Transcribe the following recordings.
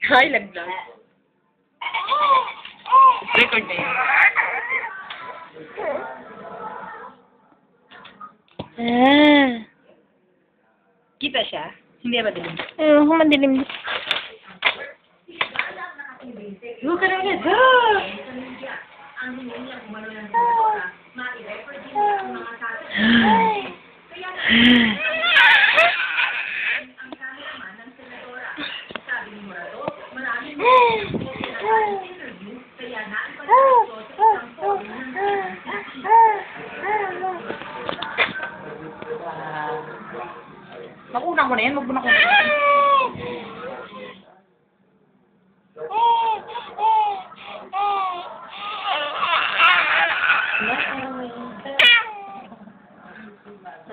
Hi, laglag. Record na yun. Kita siya? Hindi ba madilim? Madilim. Look at it! Mag-una ko na yan, mag-una ko na yan.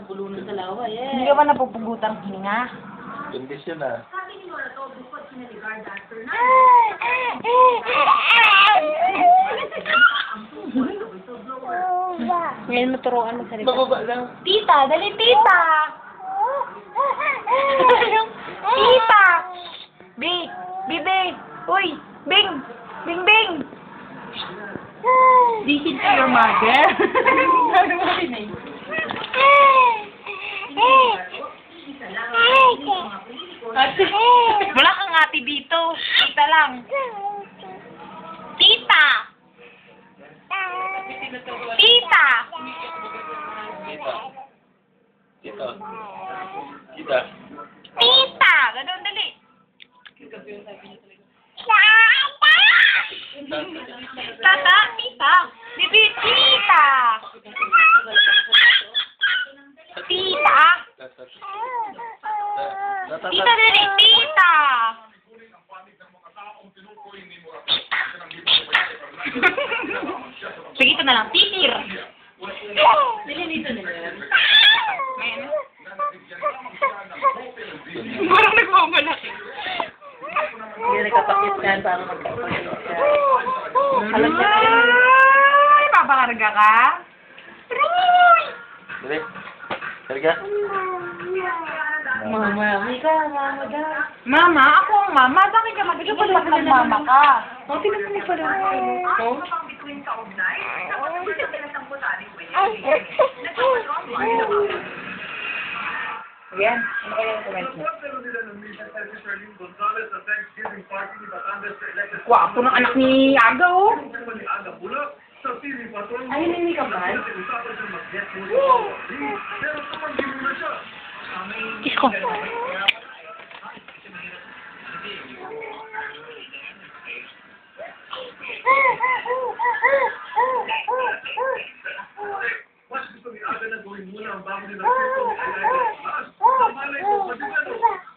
Nabulunan sa lawa, yeah. Hindi ka ba napupugutang hininga? Kondisyon na. Ngayon maturuan magsalita. Bababa lang. Tita! Dali, tita! Tita! Bing! Bing! Uy! Bing! Bing! Bing! Listen to your mother. Sabi mo rin eh. Wala kang ate dito. Tita lang. Tita! Tita! Kita. Kita. Kita. Tita! Ganun, dali. Tata! Tita! Bibi! Tita! Tita! Tita, dali! Tita! Sige, ito na lang. Titir! Nililito nila yan. Ayan. Parang nagmamalaki. Hindi nakapakit yan para magkapakit yan. Alam niya kayo. Ay, papakarga ka? Dali. Karga. Mama, ka, mama daw. Mama, ako ang mama. Bakit ka mag-iipak ng mama ka? O, tinan mo pala. O? Yan. Ano kaya yung comment mo? Wapo ng anak ni Aga, oh. Ay, hindi ka ba? Kiss ko. Mas gusto ni Aga na gawin muna ang bago nila gusto ni Aga na taas. Ang malay ko, masigado.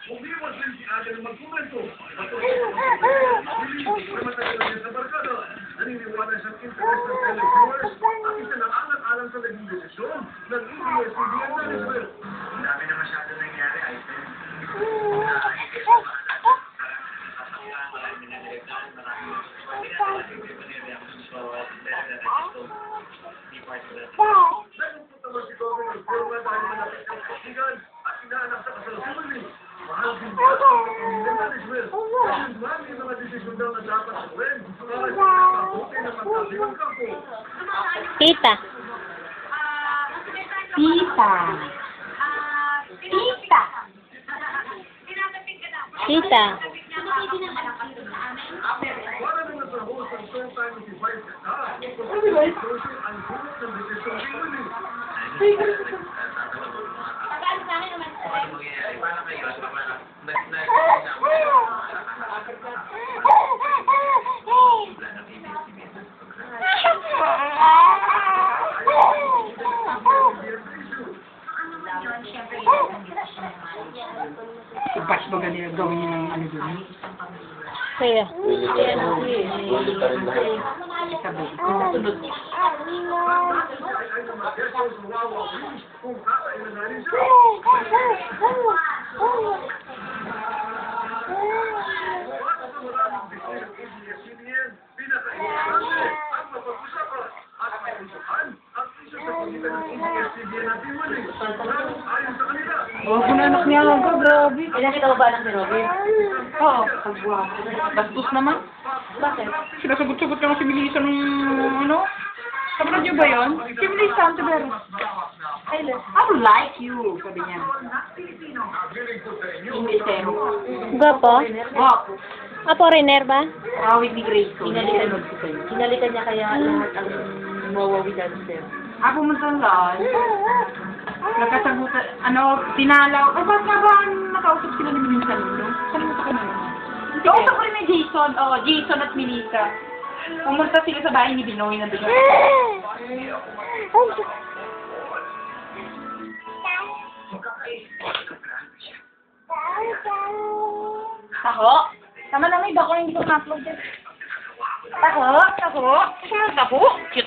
Umiwas din si Aga na magkomento. Bato siya sa mga matagal na sa barkada. Naniniwala siyang interest ng televiewers at isa ng alang-alang sa naging desisyon ng ABS-CBN management. Ang dami na masyado nangyari, I think. Nagpupunta si Governor Burma dahil malapit ang kasigan at inaanak sa kasalusunan. Mahal din ba ang pamilya management? Dahil marami mga desisyon daw na dapat gawin para sa pagkabuti ng magkabilang kampo. Tita. Tita. Tita. Tita. Para naman sa host ng showtime si Vice Ganda, social ang hulot ng desisyon ni Willie. Bash ba ganyan gawin niya ng ano doon? Kaya. Ulit pa rin lahat. Sabi. Sunod. Ay tumagerso sa Wawa Wings kung kakailanganin siya. Para sa maraming bisyo ng ABS-CBN, pinaka-importante ang mapag-usapan at pag-usapan ang isyo Oh, punanak niya ako, grabe. Nakita mo ba anak ni Robin? Oo. Bastos naman. Bakit? Sinasagot-sagot ka ng si Melissa nung ano? Kapatid niyo ba yun? Si Melissa, ang tabi. I like you, sabi niya. Inglesero. Gwapo? Oh, Ah, foreigner ba? with ni Grayson. Hinalikan niya kaya lahat ang mawawi downstairs. Ako pumunta lang. Nagkasagutan, tinalaw. Ay, ba't nga ba nakausap sila ni Melissa nun? Kalimutan ko na yun. Kausap ko rin ni Jason. Oo, Jason at Melissa. Pumunta sila sa bahay ni Binoy na Binoy. Taho? Tama na, may bako hindi ko na-upload yan. Taho? Taho? Taho? Cute